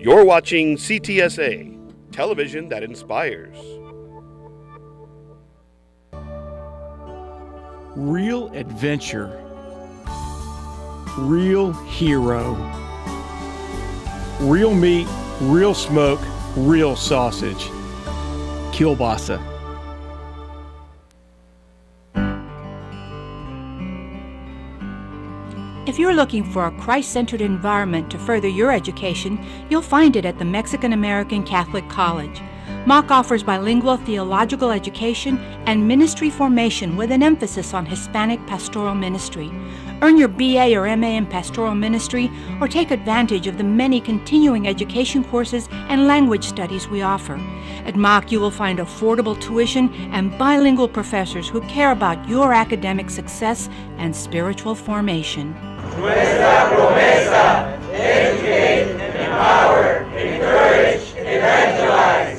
You're watching CTSA, television that inspires. Real adventure. Real hero. Real meat, real smoke, real sausage. Kielbasa. If you're looking for a Christ-centered environment to further your education, you'll find it at the Mexican American Catholic College. Mock offers bilingual theological education and ministry formation with an emphasis on Hispanic pastoral ministry. Earn your BA or MA in pastoral ministry or take advantage of the many continuing education courses and language studies we offer. At Mock, you will find affordable tuition and bilingual professors who care about your academic success and spiritual formation. Nuestra promesa, educate, empower, encourage, evangelize.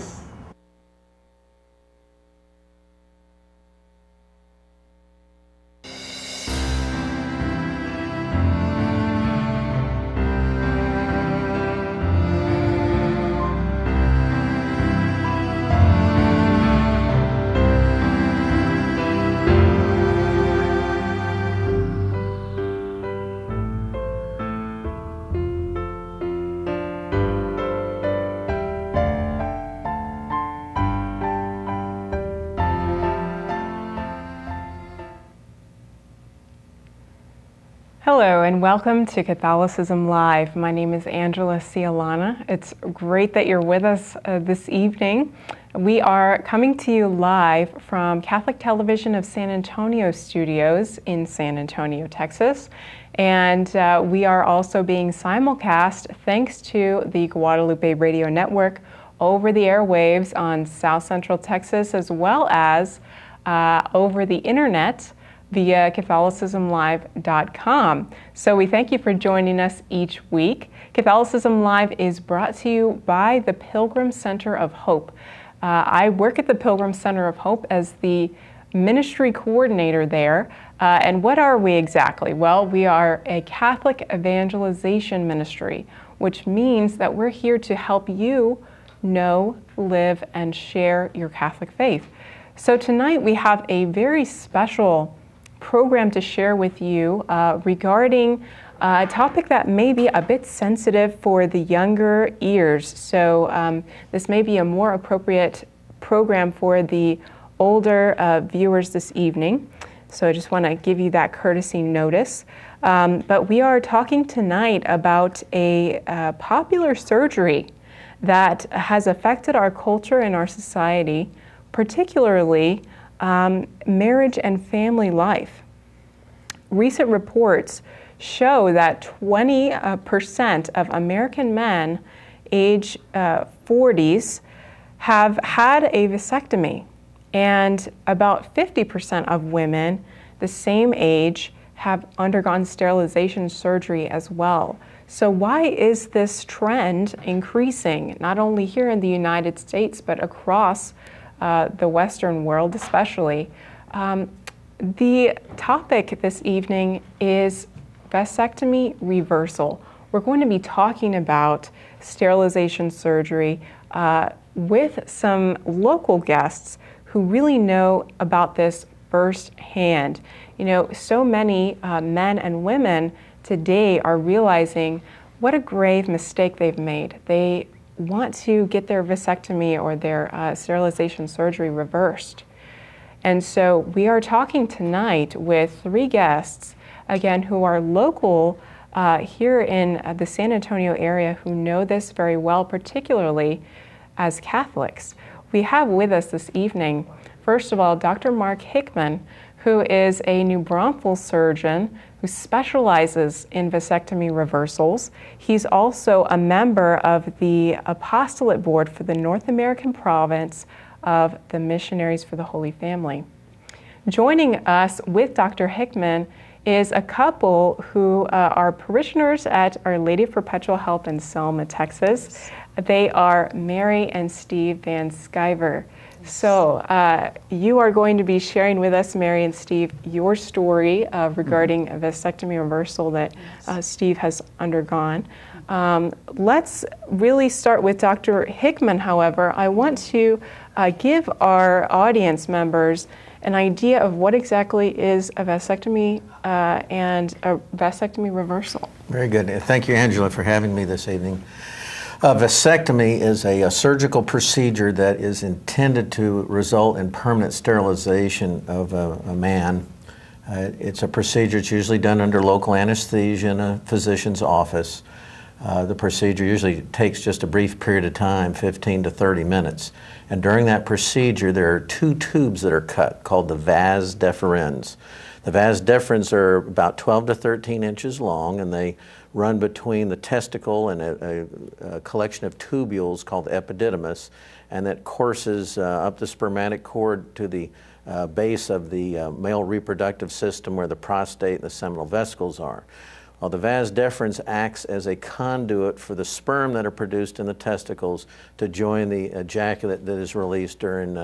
Hello and welcome to Catholicism Live. My name is Angela Sealana. It's great that you're with us this evening. We are coming to you live from Catholic Television of San Antonio Studios in San Antonio, Texas. And we are also being simulcast thanks to the Guadalupe Radio Network over the airwaves on South Central Texas, as well as over the internet via CatholicismLive.com. So we thank you for joining us each week. Catholicism Live is brought to you by the Pilgrim Center of Hope. I work at the Pilgrim Center of Hope as the ministry coordinator there. And what are we exactly? Well, we are a Catholic evangelization ministry, which means that we're here to help you know, live, and share your Catholic faith. So tonight we have a very special program to share with you regarding a topic that may be a bit sensitive for the younger ears. So this may be a more appropriate program for the older viewers this evening. So I just want to give you that courtesy notice. But we are talking tonight about a popular surgery that has affected our culture and our society, particularly marriage and family life. Recent reports show that 20% of American men age 40s have had a vasectomy, and about 50% of women the same age have undergone sterilization surgery as well. So why is this trend increasing, not only here in the United States, but across the Western world especially? The topic this evening is vasectomy reversal. We're going to be talking about sterilization surgery with some local guests who really know about this firsthand. You know, so many men and women today are realizing what a grave mistake they've made. They want to get their vasectomy or their sterilization surgery reversed. And so we are talking tonight with three guests, again, who are local here in the San Antonio area who know this very well, particularly as Catholics. We have with us this evening, first of all, Dr. Mark Hickman, who is a New Braunfels surgeon who specializes in vasectomy reversals. He's also a member of the apostolate board for the North American province of the Missionaries for the Holy Family. Joining us with Dr. Hickman is a couple who are parishioners at Our Lady of Perpetual Help in Selma, Texas. They are Mary and Steve Van Sciver. So you are going to be sharing with us, Mary and Steve, your story regarding a vasectomy reversal that Steve has undergone. Let's really start with Dr. Hickman, however. I want to give our audience members an idea of what exactly is a vasectomy and a vasectomy reversal. Very good. Thank you, Angela, for having me this evening. A vasectomy is a surgical procedure that is intended to result in permanent sterilization of a man. It's a procedure that's usually done under local anesthesia in a physician's office. The procedure usually takes just a brief period of time, 15 to 30 minutes. And during that procedure, there are two tubes that are cut called the vas deferens. The vas deferens are about 12 to 13 inches long, and they run between the testicle and a collection of tubules called the epididymis, and that courses up the spermatic cord to the base of the male reproductive system where the prostate and the seminal vesicles are. Well, the vas deferens acts as a conduit for the sperm that are produced in the testicles to join the ejaculate that is released during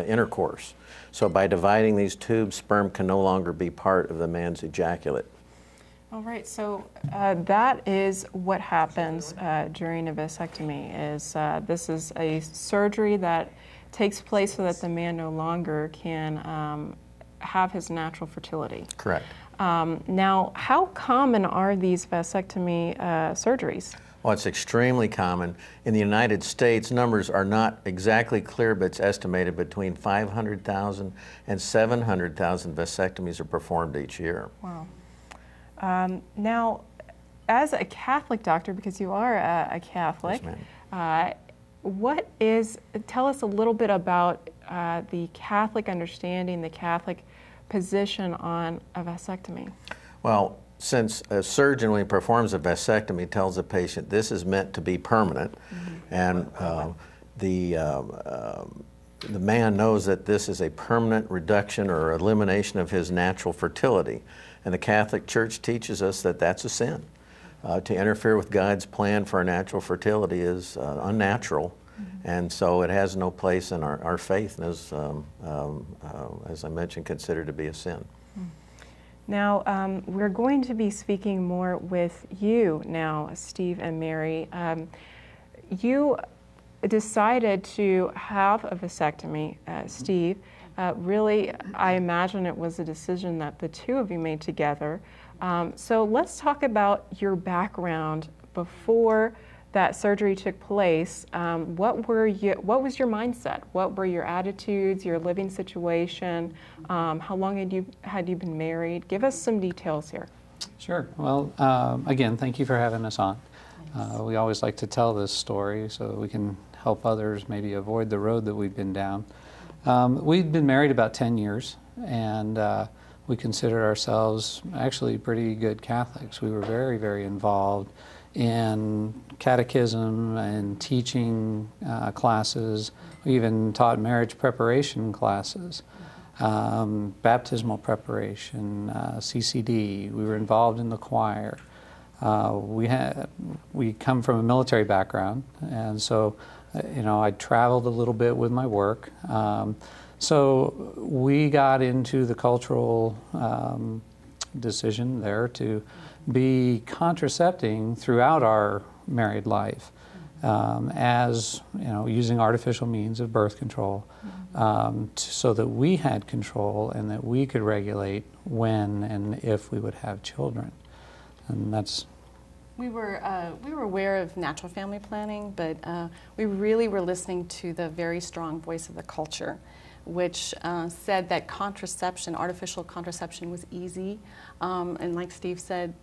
intercourse. So by dividing these tubes, sperm can no longer be part of the man's ejaculate. All right, so that is what happens during a vasectomy. This is a surgery that takes place so that the man no longer can have his natural fertility. Correct. Now, how common are these vasectomy surgeries? Well, it's extremely common. In the United States, numbers are not exactly clear, but it's estimated between 500,000 and 700,000 vasectomies are performed each year. Wow. Now, as a Catholic doctor, because you are a Catholic, Yes, tell us a little bit about the Catholic understanding, the Catholic position on a vasectomy. Well, since a surgeon, when he performs a vasectomy, tells the patient this is meant to be permanent, and the man knows that this is a permanent reduction or elimination of his natural fertility. And the Catholic Church teaches us that that's a sin. To interfere with God's plan for our natural fertility is unnatural, and so it has no place in our faith, and is, as I mentioned, considered to be a sin. Now, we're going to be speaking more with you now, Steve and Mary. You decided to have a vasectomy, Steve. Really, I imagine it was a decision that the two of you made together. So let's talk about your background before that surgery took place. What was your mindset? What were your attitudes, your living situation? How long had you been married? Give us some details here. Sure. Well, again, thank you for having us on. We always like to tell this story so that we can help others maybe avoid the road that we've been down. We'd been married about 10 years, and we considered ourselves actually pretty good Catholics. We were very, very involved in catechism and teaching classes. We even taught marriage preparation classes, baptismal preparation, CCD. We were involved in the choir. We come from a military background, and so I traveled a little bit with my work. So we got into the cultural decision there to be contracepting throughout our married life, as using artificial means of birth control, so that we had control and that we could regulate when and if we would have children, and that's. We were aware of natural family planning, but we really were listening to the very strong voice of the culture, which said that artificial contraception was easy. And like Steve said,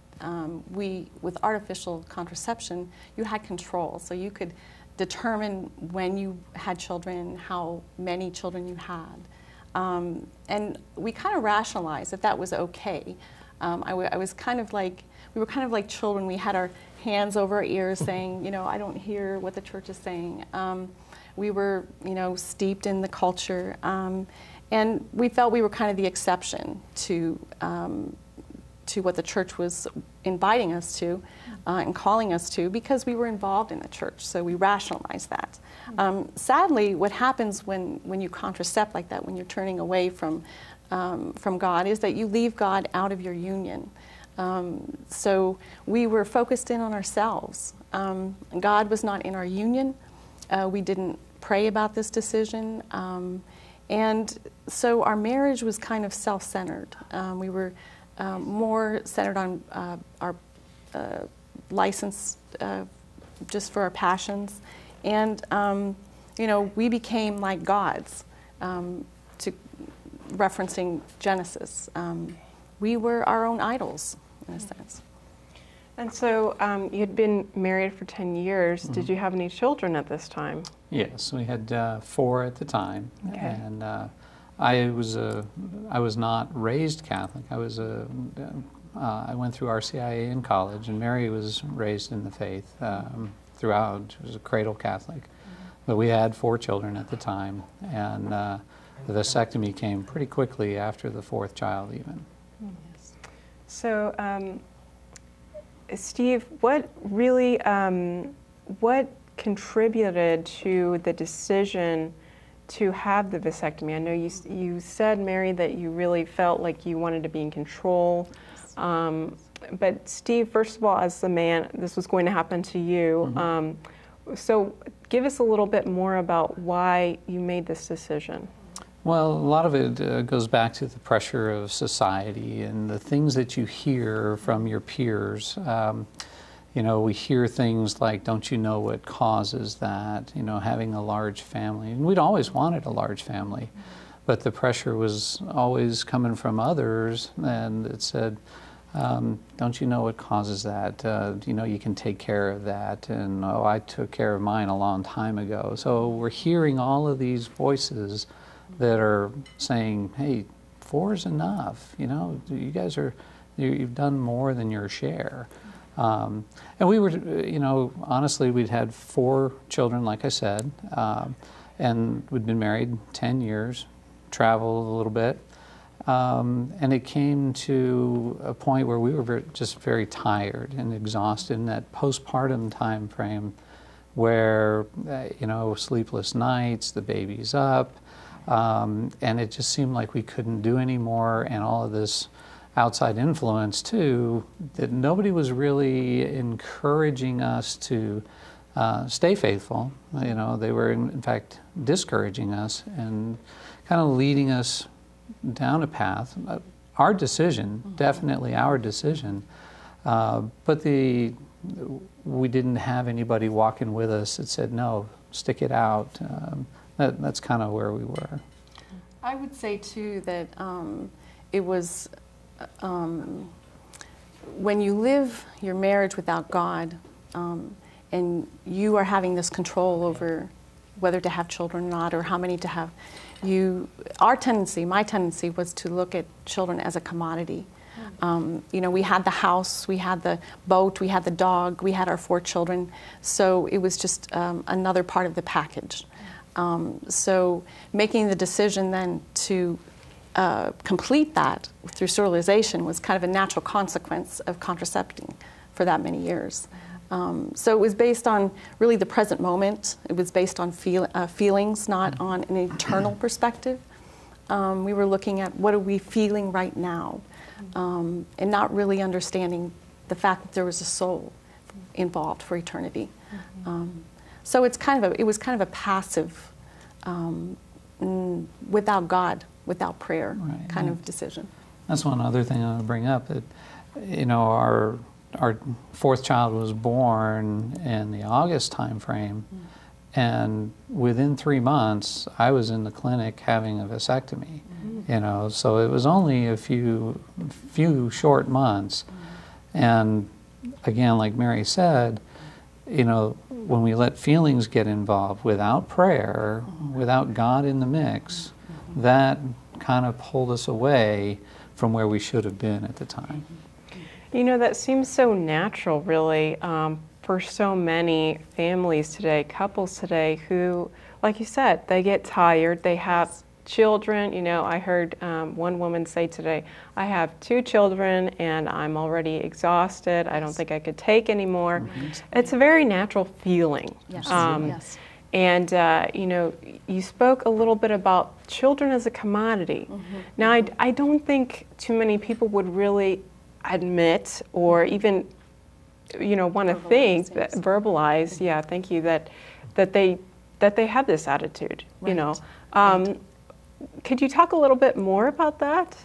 with artificial contraception, you had control. So you could determine when you had children, how many children you had. And we kind of rationalized that was okay. I was kind of like, we were kind of like children. We had our hands over our ears saying, I don't hear what the church is saying. We were, steeped in the culture. And we felt we were kind of the exception to what the church was inviting us to and calling us to, because we were involved in the church. So we rationalized that. Sadly, what happens when you contracept like that, when you're turning away from God, is that you leave God out of your union. So we were focused in on ourselves. God was not in our union. We didn't pray about this decision. And so our marriage was kind of self-centered. We were more centered on our license just for our passions. And, you know, we became like gods, to referencing Genesis. We were our own idols, in a sense. And so you'd been married for 10 years. Did you have any children at this time? Yes, we had 4 at the time. Okay. And I was not raised Catholic. I went through RCIA in college, and Mary was raised in the faith throughout. She was a cradle Catholic. But we had 4 children at the time, and the vasectomy came pretty quickly after the 4th child even. So, Steve, what really, what contributed to the decision to have the vasectomy? I know you said, Mary, that you really felt like you wanted to be in control. But Steve, first of all, as the man, this was going to happen to you. So give us a little bit more about why you made this decision. Well, a lot of it goes back to the pressure of society and the things that you hear from your peers. You know, we hear things like, don't you know what causes that? You know, having a large family. And we'd always wanted a large family, but the pressure was always coming from others, and it said, don't you know what causes that? You know, you can take care of that. And, oh, I took care of mine a long time ago. So we're hearing all of these voices that are saying, hey, 4 is enough. You know, you guys you've done more than your share. And we were, you know, honestly, we'd had 4 children, like I said, and we'd been married 10 years, traveled a little bit. And it came to a point where we were just very tired and exhausted in that postpartum time frame where, you know, sleepless nights, the baby's up, and it just seemed like we couldn't do any more, and all of this outside influence too, that nobody was really encouraging us to stay faithful. You know, they were in fact discouraging us and kind of leading us down a path. Our decision, definitely our decision, but we didn't have anybody walking with us that said, no, stick it out. That's kind of where we were. I would say too that it was when you live your marriage without God, and you are having this control over whether to have children or not, or how many to have, my tendency was to look at children as a commodity. You know, we had the house, we had the boat, we had the dog, we had our 4 children, so it was just another part of the package. So making the decision then to complete that through sterilization was kind of a natural consequence of contracepting for that many years. So it was based on really the present moment. It was based on feelings, not on an eternal perspective. We were looking at what are we feeling right now, and not really understanding the fact that there was a soul involved for eternity. So it was kind of a passive, without God, without prayer, right, kind of decision. That's one other thing I want to bring up. That, you know, our 4th child was born in the August time frame, and within 3 months, I was in the clinic having a vasectomy. You know, so it was only a few short months, and again, like Mary said, you know, when we let feelings get involved without prayer, without God in the mix, that kind of pulled us away from where we should have been at the time. You know, that seems so natural, really, for so many families today, couples today who, like you said, they get tired, they have children. You know, I heard one woman say today, I have 2 children and I'm already exhausted. I don't think I could take anymore. It's a very natural feeling. Yes. And, you know, you spoke a little bit about children as a commodity. Now, I don't think too many people would really admit or even, you know, want to think, that, verbalize, yeah, thank you, that they have this attitude, you know. Could you talk a little bit more about that?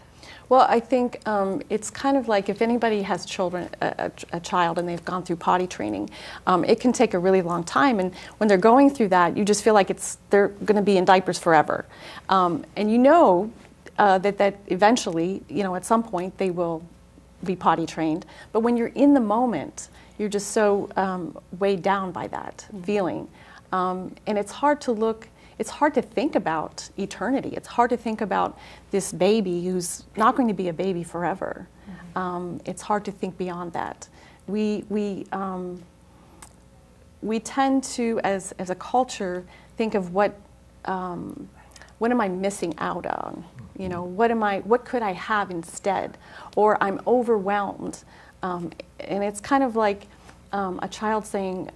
Well, I think it's kind of like if anybody has children, a child, and they've gone through potty training, it can take a really long time. And when they're going through that, you just feel like they're going to be in diapers forever. And you know that eventually, you know, at some point they will be potty trained. But when you're in the moment, you're just so weighed down by that feeling. And it's hard to look. It's hard to think about eternity. It's hard to think about this baby who's not going to be a baby forever. It's hard to think beyond that. We tend to, as a culture, think of what am I missing out on? You know, what could I have instead? Or I'm overwhelmed. And it's kind of like a child saying,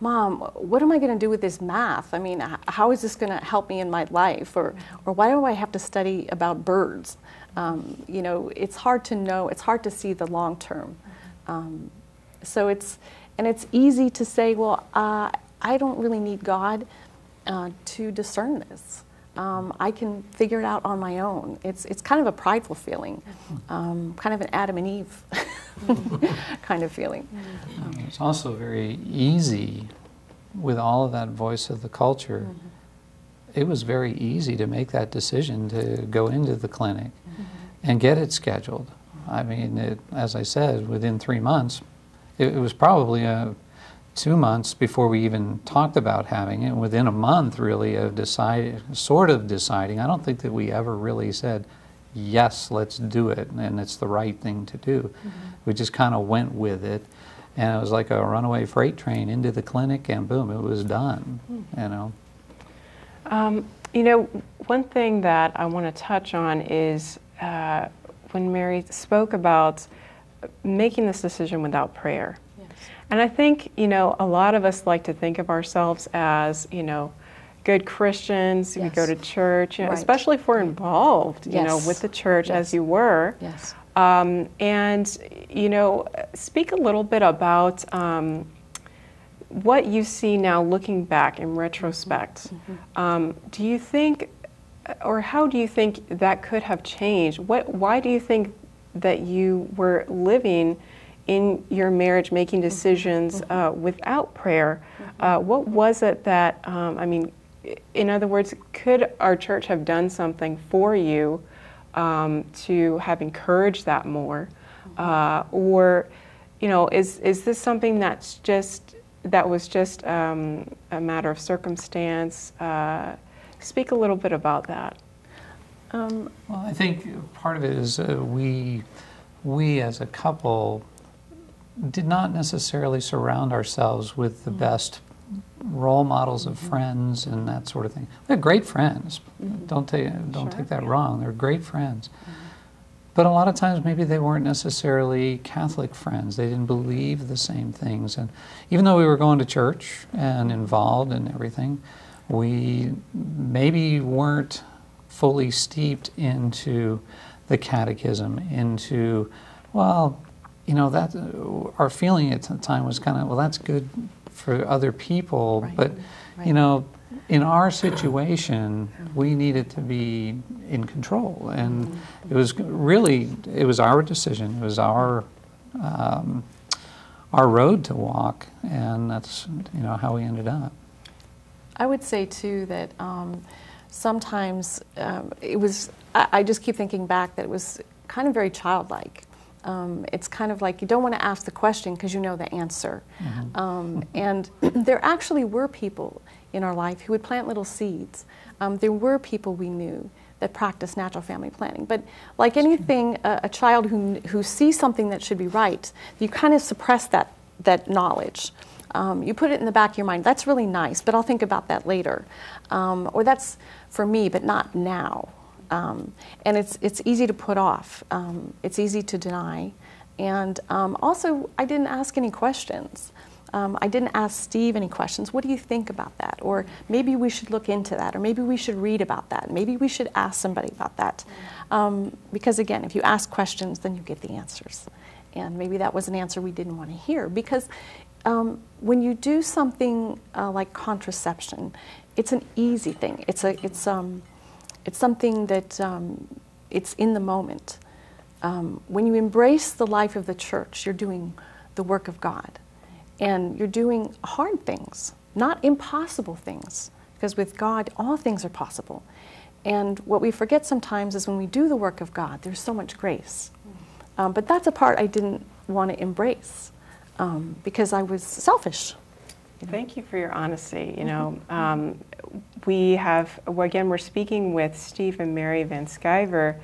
Mom, what am I going to do with this math? I mean, how is this going to help me in my life? Or why do I have to study about birds? You know, it's hard to know. It's hard to see the long term. So it's easy to say, well, I don't really need God to discern this. I can figure it out on my own. It's kind of a prideful feeling, kind of an Adam and Eve kind of feeling. It's also very easy with all of that voice of the culture. It was very easy to make that decision to go into the clinic and get it scheduled. I mean, as I said, within 3 months, it was probably 2 months before we even talked about having it. Within a month, really, of deciding. I don't think that we ever really said, yes, let's do it, and it's the right thing to do. We just kind of went with it, and it was like a runaway freight train into the clinic, and boom, it was done, you know. You know, one thing that I want to touch on is when Mary spoke about making this decision without prayer. And I think, you know, a lot of us like to think of ourselves as, you know, good Christians. We go to church, you know, especially if we're involved, you know, with the church as you were. And, you know, speak a little bit about what you see now looking back in retrospect. Do you think, or how do you think that could have changed? Why do you think that you were living in your marriage, making decisions without prayer? What was it that, I mean, in other words, could our church have done something for you to have encouraged that more? Or, you know, is this something that was just a matter of circumstance? Speak a little bit about that. Well, I think part of it is we as a couple did not necessarily surround ourselves with the best role models of friends and that sort of thing. They're great friends. Don't take that wrong. They're great friends. But a lot of times maybe they weren't necessarily Catholic friends. They didn't believe the same things. And even though we were going to church and involved in everything, we maybe weren't fully steeped into the catechism, into, well, you know, that our feeling at the time was kind of, well, that's good for other people, but you know, in our situation, we needed to be in control, and it was our decision. It was our road to walk, and that's, you know, how we ended up. I would say too that sometimes it was. I just keep thinking back that it was kind of very childlike. It's kind of like you don't want to ask the question because you know the answer. And there actually were people in our life who would plant little seeds. There were people we knew that practiced natural family planning. But like anything, a child who sees something that should be right, you kind of suppress that knowledge. You put it in the back of your mind. That's really nice, but I'll think about that later. Or that's for me, but not now. And it's easy to put off. It's easy to deny. And also, I didn't ask any questions. I didn't ask Steve any questions. What do you think about that? Or maybe we should look into that, or maybe we should read about that. Maybe we should ask somebody about that. Because again, if you ask questions, then you get the answers. And maybe that was an answer we didn't want to hear. Because when you do something like contraception, it's an easy thing. It's something that it's in the moment. When you embrace the life of the church, you're doing the work of God. And you're doing hard things, not impossible things, because with God, all things are possible. And what we forget sometimes is when we do the work of God, there's so much grace. But that's a part I didn't want to embrace because I was selfish. Thank you for your honesty. You know, we're speaking with Steve and Mary Van Sciver,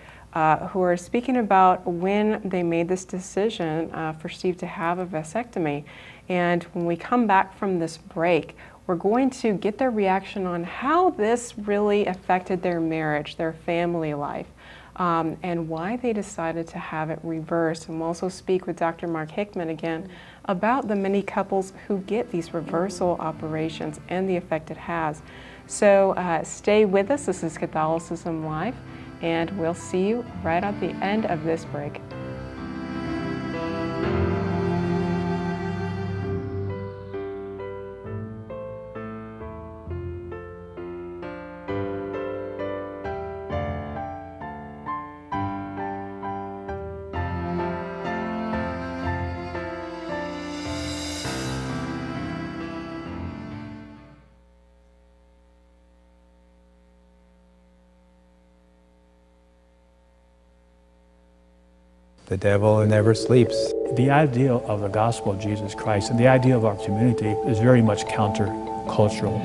who are speaking about when they made this decision for Steve to have a vasectomy. And when we come back from this break, we're going to get their reaction on how this really affected their marriage, their family life, and why they decided to have it reversed. And we'll also speak with Dr. Mark Hickman again about the many couples who get these reversal operations and the effect it has. So stay with us. This is Catholicism Live, and we'll see you right at the end of this break. The devil never sleeps. The ideal of the gospel of Jesus Christ and the ideal of our community is very much counter-cultural.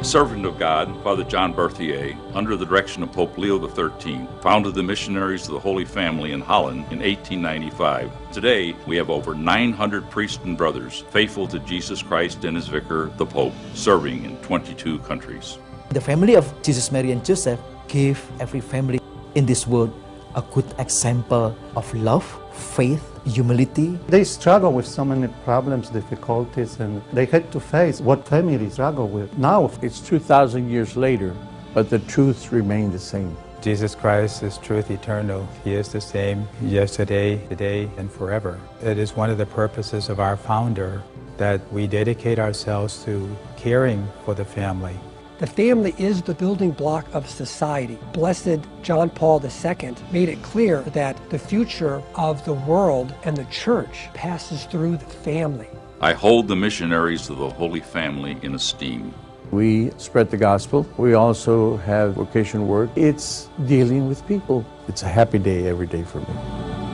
Servant of God, Father John Berthier, under the direction of Pope Leo XIII, founded the Missionaries of the Holy Family in Holland in 1895. Today, we have over 900 priests and brothers faithful to Jesus Christ and his vicar, the Pope, serving in 22 countries. The family of Jesus, Mary, and Joseph gave every family in this world a good example of love, faith, humility. They struggle with so many problems, difficulties, and they had to face what families struggle with. Now it's 2,000 years later, but the truths remain the same. Jesus Christ is truth eternal. He is the same yesterday, today, and forever. It is one of the purposes of our founder that we dedicate ourselves to caring for the family. The family is the building block of society. Blessed John Paul II made it clear that the future of the world and the church passes through the family. I hold the missionaries of the Holy Family in esteem. We spread the gospel. We also have vocation work. It's dealing with people. It's a happy day every day for me.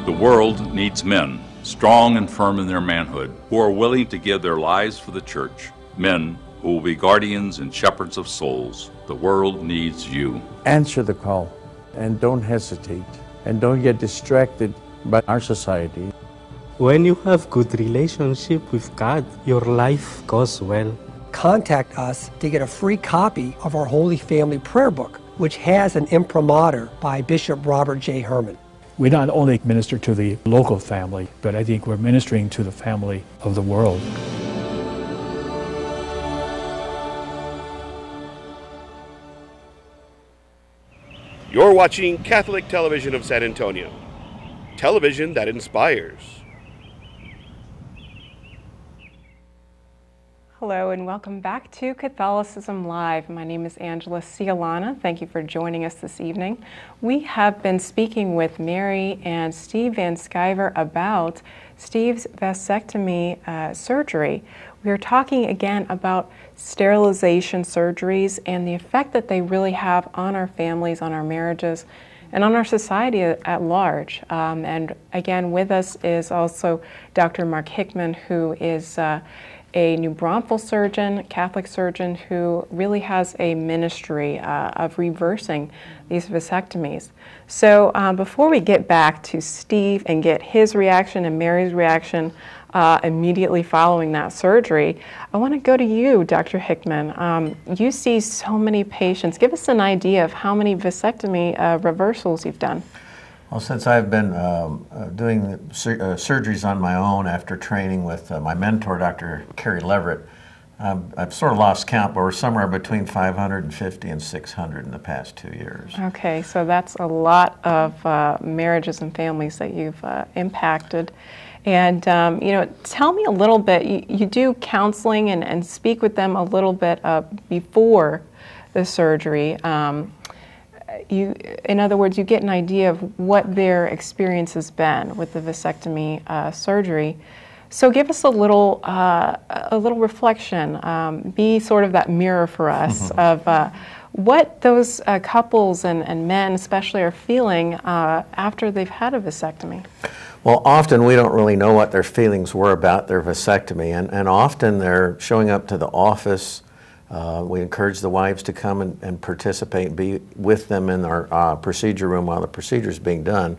The world needs men, strong and firm in their manhood, who are willing to give their lives for the church. Men who will be guardians and shepherds of souls. The world needs you. Answer the call and don't hesitate and don't get distracted by our society. When you have good relationship with God, your life goes well. Contact us to get a free copy of our Holy Family Prayer Book, which has an imprimatur by Bishop Robert J. Herman. We not only minister to the local family, but I think we're ministering to the family of the world. You're watching Catholic Television of San Antonio, television that inspires. Hello and welcome back to Catholicism Live. My name is Angela Sealana. Thank you for joining us this evening. We have been speaking with Mary and Steve Van Sciver about Steve's vasectomy surgery. We are talking again about sterilization surgeries and the effect that they really have on our families, on our marriages, and on our society at large. And again, with us is also Dr. Mark Hickman, who is a New Braunfels surgeon, Catholic surgeon, who really has a ministry of reversing these vasectomies. So before we get back to Steve and get his reaction and Mary's reaction immediately following that surgery, I want to go to you, Dr. Hickman. You see so many patients. Give us an idea of how many vasectomy reversals you've done. Well, since I've been doing surgeries on my own after training with my mentor, Dr. Carrie Leverett, I've sort of lost count, but we're somewhere between 550 and 600 in the past 2 years. Okay, so that's a lot of marriages and families that you've impacted. And, you know, tell me a little bit, you do counseling and speak with them a little bit before the surgery. In other words, you get an idea of what their experience has been with the vasectomy surgery. So give us a little reflection, be sort of that mirror for us of what those couples and men especially are feeling after they've had a vasectomy. Well, often we don't really know what their feelings were about their vasectomy, and often they're showing up to the office. We encourage the wives to come and participate and be with them in our procedure room while the procedure is being done.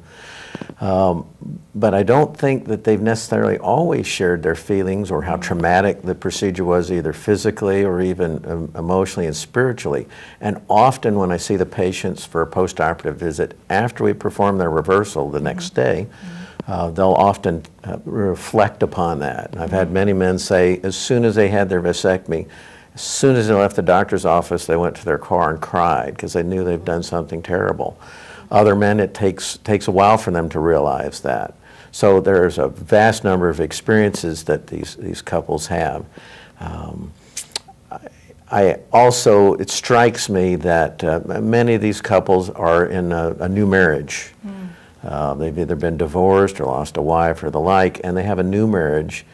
But I don't think that they've necessarily always shared their feelings or how traumatic the procedure was, either physically or even emotionally and spiritually. And often when I see the patients for a post-operative visit, after we perform their reversal the next day, they'll often reflect upon that. And I've had many men say as soon as they had their vasectomy, as soon as they left the doctor's office, they went to their car and cried because they knew they've done something terrible. Other men, it takes a while for them to realize that. So there's a vast number of experiences that these couples have. It strikes me that many of these couples are in a new marriage. They've either been divorced or lost a wife or the like, and they have a new marriage.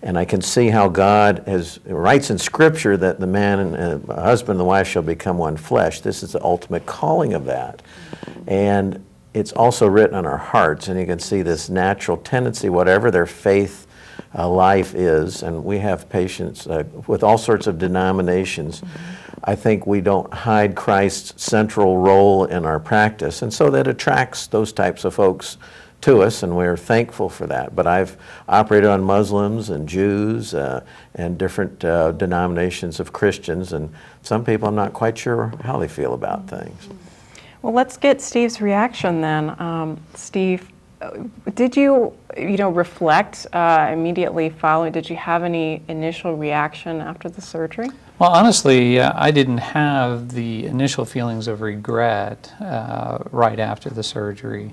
And I can see how God writes in Scripture that the man and the husband and the wife shall become one flesh. This is the ultimate calling of that. And it's also written on our hearts, and you can see this natural tendency, whatever their faith life is, and we have patients with all sorts of denominations. I think we don't hide Christ's central role in our practice, and so that attracts those types of folks to us, and we're thankful for that. But I've operated on Muslims and Jews and different denominations of Christians, and some people I'm not quite sure how they feel about things. Well, let's get Steve's reaction then. Steve, did you reflect immediately following? Did you have any initial reaction after the surgery? Well, honestly, I didn't have the initial feelings of regret right after the surgery.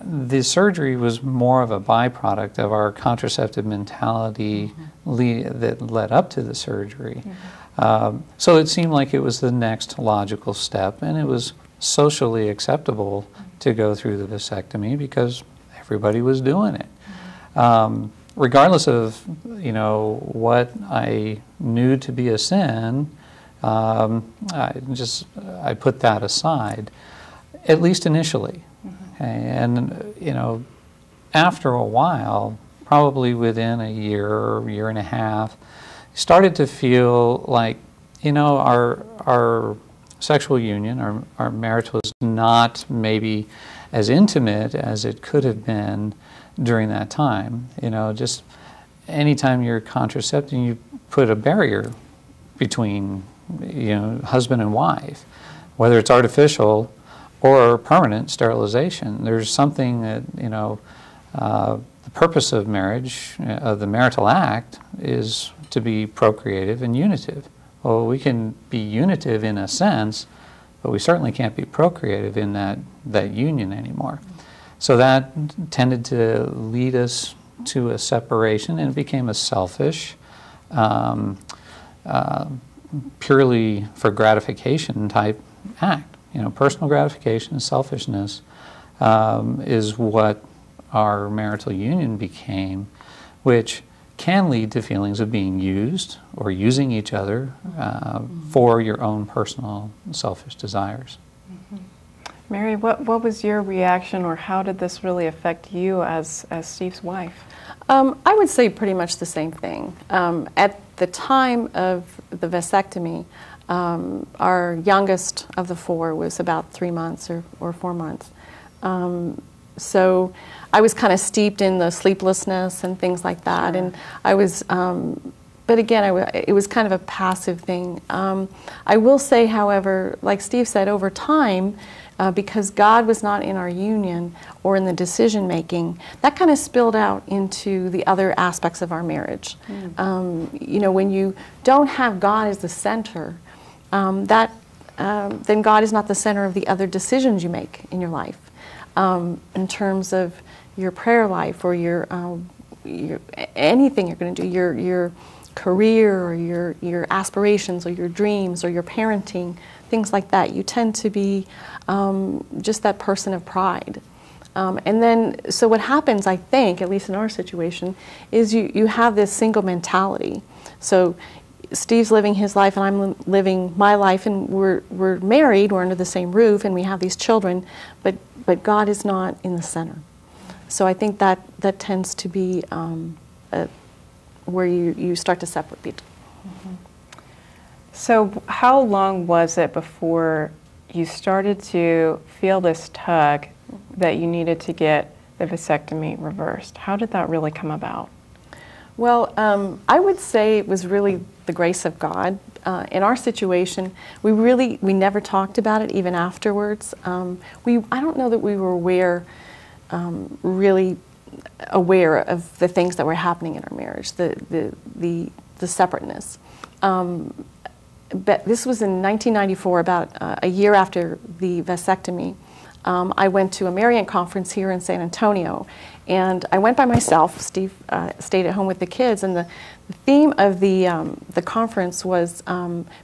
The surgery was more of a byproduct of our contraceptive mentality that led up to the surgery. So it seemed like it was the next logical step, and it was socially acceptable to go through the vasectomy because everybody was doing it. Regardless of what I knew to be a sin, I put that aside, at least initially. Okay? And after a while, probably within a year or year and a half, started to feel like our sexual union, our marriage was not maybe as intimate as it could have been during that time. Just anytime you're contracepting, you put a barrier between husband and wife, whether it's artificial or permanent sterilization. There's something that the purpose of marriage, of the marital act, is to be procreative and unitive. Well, we can be unitive in a sense, but we certainly can't be procreative in that union anymore. So that tended to lead us to a separation, and it became a selfish, purely for gratification type act. Personal gratification and selfishness is what our marital union became, which can lead to feelings of being used or using each other for your own personal selfish desires. Mary, what was your reaction, or how did this really affect you as Steve's wife? I would say pretty much the same thing. At the time of the vasectomy, our youngest of the four was about 3 months or 4 months. So I was kind of steeped in the sleeplessness and things like that. Sure. And I was, but again, it was kind of a passive thing. I will say, however, like Steve said, over time, because God was not in our union or in the decision making, that kind of spilled out into the other aspects of our marriage. You know, when you don't have God as the center, then God is not the center of the other decisions you make in your life, in terms of your prayer life or your anything you're going to do, your career or your aspirations or your dreams or your parenting, things like that. You tend to be just that person of pride. And then, so what happens, I think, at least in our situation, is you have this single mentality. So Steve's living his life and I'm living my life, and we're married, we're under the same roof, and we have these children, but God is not in the center. So I think that tends to be where you start to separate. So how long was it before you started to feel this tug that you needed to get the vasectomy reversed? How did that really come about? Well, I would say it was really the grace of God. In our situation, we never talked about it even afterwards. I don't know that we were really aware of the things that were happening in our marriage, the separateness. But this was in 1994, about a year after the vasectomy. I went to a Marian conference here in San Antonio, and I went by myself. Steve stayed at home with the kids, and the theme of the conference was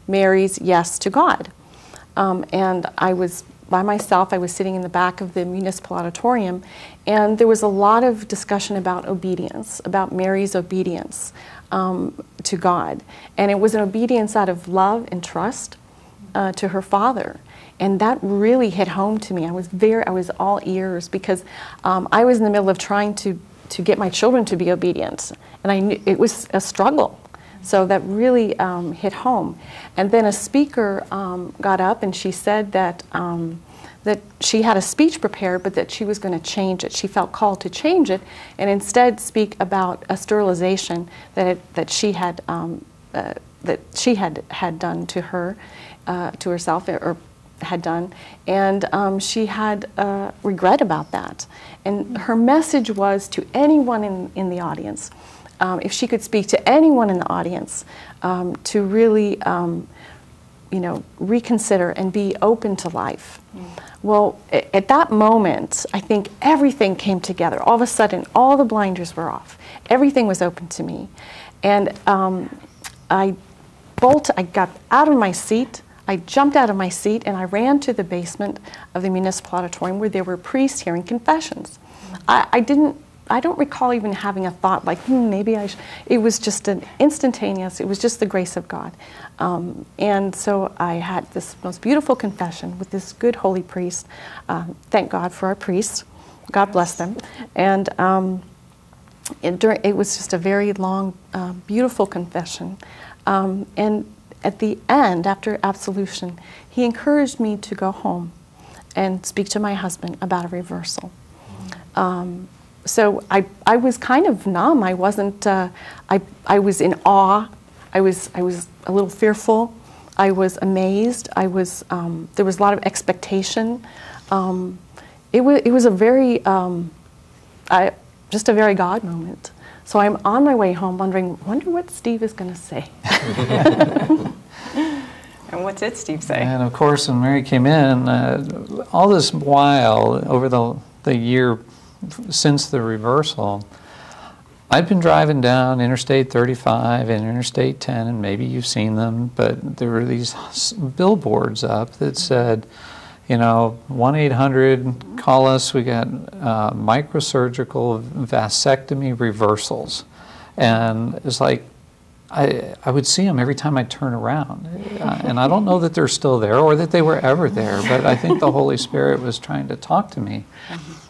Mary's yes to God. And I was by myself. I was sitting in the back of the municipal auditorium, and there was a lot of discussion about obedience, about Mary's obedience to God. And it was an obedience out of love and trust to her father. And that really hit home to me. I was all ears, because I was in the middle of trying to get my children to be obedient. And I knew it was a struggle. So that really hit home. And then a speaker got up and she said that she had a speech prepared, but that she was going to change it. She felt called to change it, and instead speak about a sterilization that she had done to her, to herself, or had done, and she had regret about that. And her message was to anyone in the audience, if she could speak to anyone in the audience, to really reconsider and be open to life. Well, at that moment, I think everything came together. All of a sudden, all the blinders were off. Everything was open to me. And I got out of my seat, I jumped out of my seat, and I ran to the basement of the municipal auditorium where there were priests hearing confessions. I don't recall even having a thought like, maybe I should. It was just an instantaneous, it was just the grace of God. And so I had this most beautiful confession with this good holy priest. Thank God for our priests. God bless them. And it was just a very long, beautiful confession. And at the end, after absolution, he encouraged me to go home and speak to my husband about a reversal. So I was kind of numb. I wasn't. I was in awe. I was a little fearful. I was amazed. There was a lot of expectation. It was a very just a very God moment. So I'm on my way home, wonder what Steve is going to say. And what did Steve say? And of course, when Mary came in, all this while over the year since the reversal, I'd been driving down Interstate 35 and Interstate 10, and maybe you've seen them, but there were these billboards up that said, 1-800, call us, we got microsurgical vasectomy reversals. And it's like, I would see them every time I turn around. And I don't know that they're still there or that they were ever there, but I think the Holy Spirit was trying to talk to me.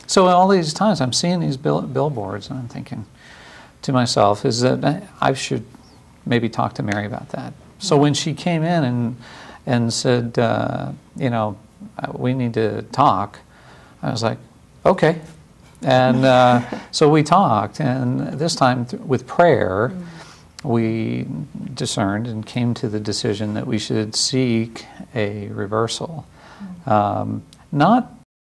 So all these times I'm seeing these billboards, and I'm thinking to myself, is that I should maybe talk to Mary about that. So when she came in and said, we need to talk, I was like, okay. And so we talked, and this time with prayer, we discerned and came to the decision that we should seek a reversal. not